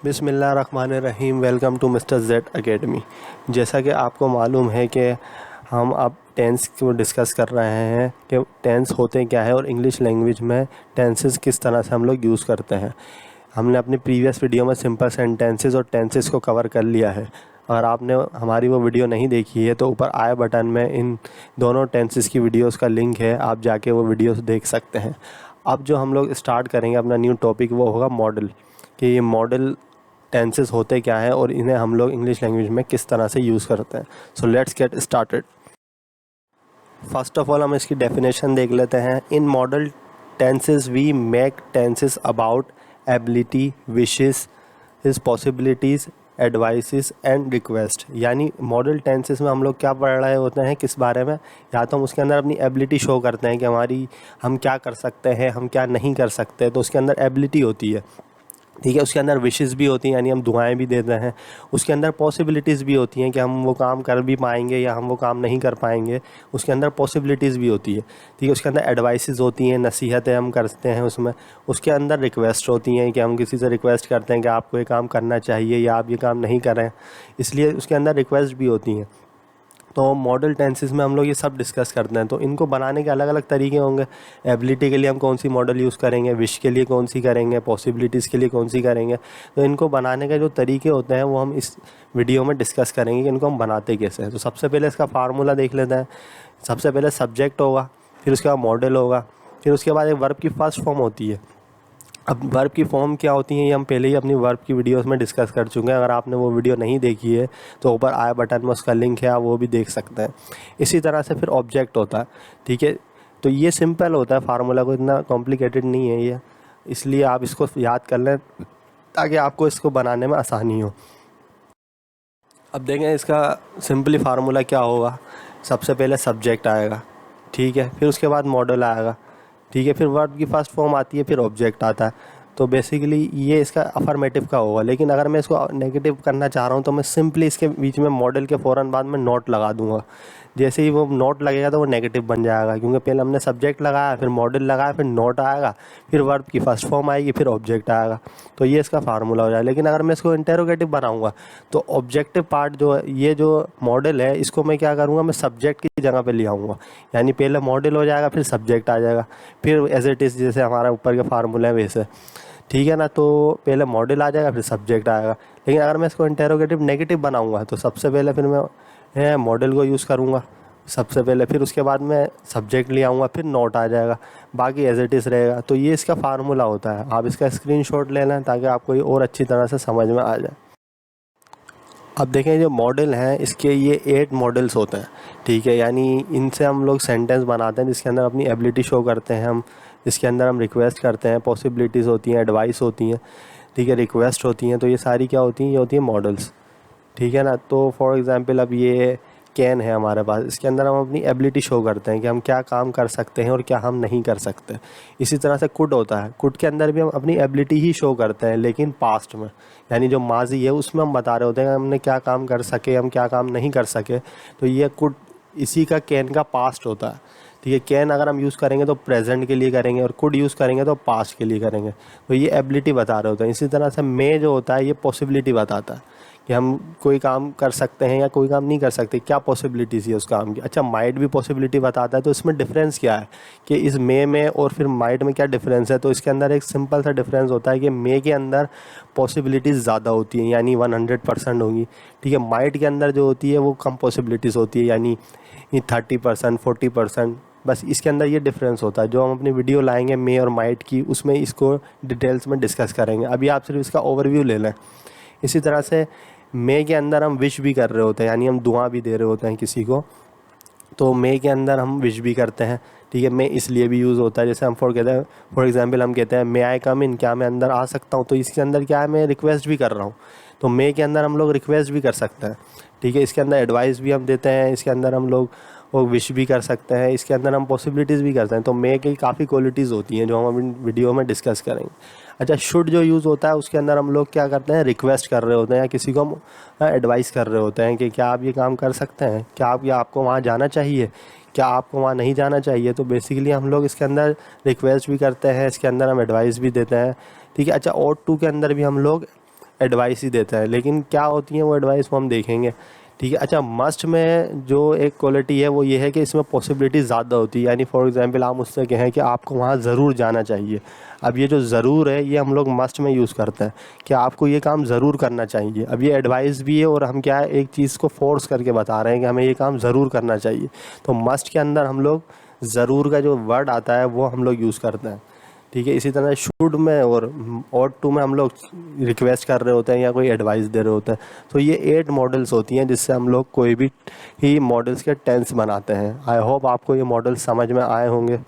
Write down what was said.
बिस्मिल्लाहिर्रहमानिर्रहीम। Welcome to mister Z academy. जैसा कि आपको मालूम है कि हम अब टेंस को डिस्कस कर रहे हैं कि टेंस होते क्या है और इंग्लिश लैंग्वेज में टेंसेस किस तरह से हम लोग यूज़ करते हैं। हमने अपनी प्रीवियस वीडियो में सिंपल सेंटेंसेस और टेंसेस को कवर कर लिया है। अगर आपने हमारी वो वीडियो नहीं देखी है तो ऊपर आई बटन में इन दोनों टेंसेस की वीडियोस का लिंक है, आप जाके वो वीडियोस देख सकते हैं। अब जो हम लोग स्टार्ट करेंगे अपना न्यू टॉपिक वो होगा मॉडल, कि ये मॉडल टेंसेस होते क्या हैं और इन्हें हम लोग इंग्लिश लैंग्वेज में किस तरह से यूज़ करते हैं। So let's get started. First of all हम इसकी डेफिनेशन देख लेते हैं। In modal tenses we make tenses about ability, wishes, his possibilities, advices and request. यानी मॉडल टेंसेस में हम लोग क्या पढ़ रहे होते हैं, किस बारे में, या तो हम उसके अंदर अपनी एबिलिटी शो करते हैं कि हम क्या कर सकते हैं, हम क्या नहीं कर सकते, तो उसके अंदर एबिलिटी होती है, ठीक है। उसके अंदर विशेस भी होती हैं, यानी हम दुआएं भी देते हैं। उसके अंदर पॉसिबिलिटीज़ भी होती हैं कि हम वो काम कर भी पाएंगे या हम वो काम नहीं कर पाएंगे, उसके अंदर पॉसिबिलिटीज़ भी होती है, ठीक है। उसके अंदर एडवाइसेस होती हैं, नसीहतें हम करते हैं उसमें। उसके अंदर रिक्वेस्ट होती हैं कि हम किसी से रिक्वेस्ट करते हैं कि आपको ये काम करना चाहिए या आप ये काम नहीं करें, इसलिए उसके अंदर रिक्वेस्ट भी होती हैं। तो मॉडल टेंसेस में हम लोग ये सब डिस्कस करते हैं। तो इनको बनाने के अलग अलग तरीके होंगे। एबिलिटी के लिए हम कौन सी मॉडल यूज़ करेंगे, विश के लिए कौन सी करेंगे, पॉसिबिलिटीज़ के लिए कौन सी करेंगे। तो इनको बनाने के जो तरीके होते हैं वो हम इस वीडियो में डिस्कस करेंगे कि इनको हम बनाते कैसे हैं। तो सबसे पहले इसका फार्मूला देख लेते हैं। सबसे पहले सब्जेक्ट होगा, फिर उसके बाद मॉडल होगा, फिर उसके बाद एक वर्ब की फर्स्ट फॉर्म होती है। अब वर्ब की फॉर्म क्या होती है ये हम पहले ही अपनी वर्ब की वीडियोस में डिस्कस कर चुके हैं। अगर आपने वो वीडियो नहीं देखी है तो ऊपर आई बटन में उसका लिंक है, आप वो भी देख सकते हैं। इसी तरह से फिर ऑब्जेक्ट होता है, ठीक है। तो ये सिंपल होता है, फार्मूला को इतना कॉम्प्लिकेटेड नहीं है ये, इसलिए आप इसको याद कर लें ताकि आपको इसको बनाने में आसानी हो। अब देखें इसका सिंपली फार्मूला क्या होगा। सबसे पहले सब्जेक्ट आएगा, ठीक है, फिर उसके बाद मॉडल आएगा, ठीक है, फिर वर्ब की फर्स्ट फॉर्म आती है, फिर ऑब्जेक्ट आता है। तो बेसिकली ये इसका अफर्मेटिव का होगा। लेकिन अगर मैं इसको नेगेटिव करना चाह रहा हूँ तो मैं सिंपली इसके बीच में मॉडल के फ़ौरन बाद में नॉट लगा दूंगा। जैसे ही वो नॉट लगेगा तो वो नेगेटिव बन जाएगा, क्योंकि पहले हमने सब्जेक्ट लगाया, फिर मॉडल लगाया, फिर नॉट आएगा, फिर वर्ब की फर्स्ट फॉर्म आएगी, फिर ऑब्जेक्ट आएगा। तो ये इसका फार्मूला हो जाएगा। लेकिन अगर मैं इसको इंटेरोगेटिव बनाऊंगा तो ऑब्जेक्टिव पार्ट जो है, ये जो मॉडल है, इसको मैं क्या करूँगा, मैं सब्जेक्ट की जगह पे ले आऊँगा। यानी पहले मॉडल हो जाएगा, फिर सब्जेक्ट आ जाएगा, फिर एज इट इज़ जैसे हमारा ऊपर के फार्मूला है वैसे, ठीक है ना। तो पहले मॉडल आ जाएगा, फिर सब्जेक्ट आएगा। लेकिन अगर मैं इसको इंटेरोगेटिव नेगेटिव बनाऊंगा तो सबसे पहले फिर मैं मॉडल को यूज़ करूँगा सबसे पहले, फिर उसके बाद मैं सब्जेक्ट ले आऊँगा, फिर नोट आ जाएगा, बाकी एज इट इज़ रहेगा। तो ये इसका फार्मूला होता है। आप इसका स्क्रीनशॉट ले लें ताकि आपको ये और अच्छी तरह से समझ में आ जाए। अब देखें जो मॉडल हैं इसके ये 8 मॉडल्स होते हैं, ठीक है। यानी इनसे हम लोग सेंटेंस बनाते हैं जिसके अंदर अपनी एबिलिटी शो करते हैं हम, इसके अंदर हम रिक्वेस्ट करते हैं, पॉसिबिलिटीज़ होती हैं, एडवाइस होती हैं, ठीक है, रिक्वेस्ट होती हैं। तो ये सारी क्या होती हैं, ये होती हैं मॉडल्स, ठीक है ना। तो फॉर एग्ज़ाम्पल अब ये कैन है हमारे पास, इसके अंदर हम अपनी एबिलिटी शो करते हैं कि हम क्या काम कर सकते हैं और क्या हम नहीं कर सकते। इसी तरह से कुड होता है, कुड के अंदर भी हम अपनी एबिलिटी ही शो करते हैं, लेकिन पास्ट में, यानी जो माजी है उसमें हम बता रहे होते हैं कि हमने क्या काम कर सके, हम क्या काम नहीं कर सके। तो ये कुड इसी का कैन का पास्ट होता है, ठीक है। कैन अगर हम यूज़ करेंगे तो प्रेजेंट के लिए करेंगे और कुड यूज़ करेंगे तो पास्ट के लिए करेंगे। तो ये एबिलिटी बता रहे होते हैं। इसी तरह से मे जो होता है ये पॉसिबिलिटी बताता है कि हम कोई काम कर सकते हैं या कोई काम नहीं कर सकते, क्या पॉसिबिलिटीज़ है उस काम की। अच्छा, माइट भी पॉसिबिलिटी बताता है। तो इसमें डिफरेंस क्या है कि इस मे में और फिर माइट में क्या डिफरेंस है। तो इसके अंदर एक सिंपल सा डिफरेंस होता है कि मे के अंदर पॉसिबिलिटीज़ ज़्यादा होती हैं, यानी 100% होगी, ठीक है। माइट के अंदर जो होती है वो कम पॉसिबिलिटीज़ होती है, यानी 30%, 40%। बस इसके अंदर ये डिफरेंस होता है। जो हम अपनी वीडियो लाएंगे मे और माइट की, उसमें इसको डिटेल्स में डिस्कस करेंगे। अभी आप सिर्फ इसका ओवरव्यू ले लें। इसी तरह से मे के अंदर हम विश भी कर रहे होते हैं, यानी हम दुआ भी दे रहे होते हैं किसी को। तो मे के अंदर हम विश भी करते हैं, ठीक है। मे इसलिए भी यूज़ होता है, जैसे हम फॉर एग्जांपल हम कहते हैं मे आई कम इन, क्या मैं अंदर आ सकता हूँ। तो इसके अंदर क्या है, मैं रिक्वेस्ट भी कर रहा हूँ। तो मे के अंदर हम लोग रिक्वेस्ट भी कर सकते हैं, ठीक है। इसके अंदर एडवाइस भी हम देते हैं, इसके अंदर हम लोग वो विश भी कर सकते हैं, इसके अंदर हम पॉसिबिलिटीज़ भी करते हैं। तो मे की काफ़ी क्वालिटीज़ होती हैं जो हम अभी वीडियो में डिस्कस करेंगे। अच्छा, शुड जो यूज़ होता है उसके अंदर हम लोग क्या करते हैं, रिक्वेस्ट कर रहे होते हैं या किसी को हम एडवाइस कर रहे होते हैं कि क्या आप ये काम कर सकते हैं, क्या आपको वहाँ जाना चाहिए, क्या आपको वहाँ नहीं जाना चाहिए। तो बेसिकली हम लोग इसके अंदर रिक्वेस्ट भी करते हैं, इसके अंदर हम एडवाइस भी देते हैं, ठीक है। अच्छा, और टू के अंदर भी हम लोग एडवाइस ही देता है, लेकिन क्या होती है वो एडवाइस वो हम देखेंगे। ठीक है। अच्छा, मस्ट में जो एक क्वालिटी है वो ये है कि इसमें पॉसिबिलिटी ज़्यादा होती है। यानी फॉर एग्जांपल आप मुझसे कहें कि आपको वहाँ ज़रूर जाना चाहिए। अब ये जो ज़रूर है ये हम लोग मस्ट में यूज़ करते हैं कि आपको ये काम ज़रूर करना चाहिए। अब ये एडवाइस भी है और हम क्या है एक चीज़ को फोर्स करके बता रहे हैं कि हमें ये काम ज़रूर करना चाहिए। तो मस्ट के अंदर हम लोग ज़रूर का जो वर्ड आता है वो हम लोग यूज़ करते हैं। ठीक है। इसी तरह शुड में और ought टू में हम लोग रिक्वेस्ट कर रहे होते हैं या कोई एडवाइस दे रहे होते हैं। तो ये 8 मॉडल्स होती हैं जिससे हम लोग कोई भी ही मॉडल्स के टेंस बनाते हैं। आई होप आपको ये मॉडल्स समझ में आए होंगे।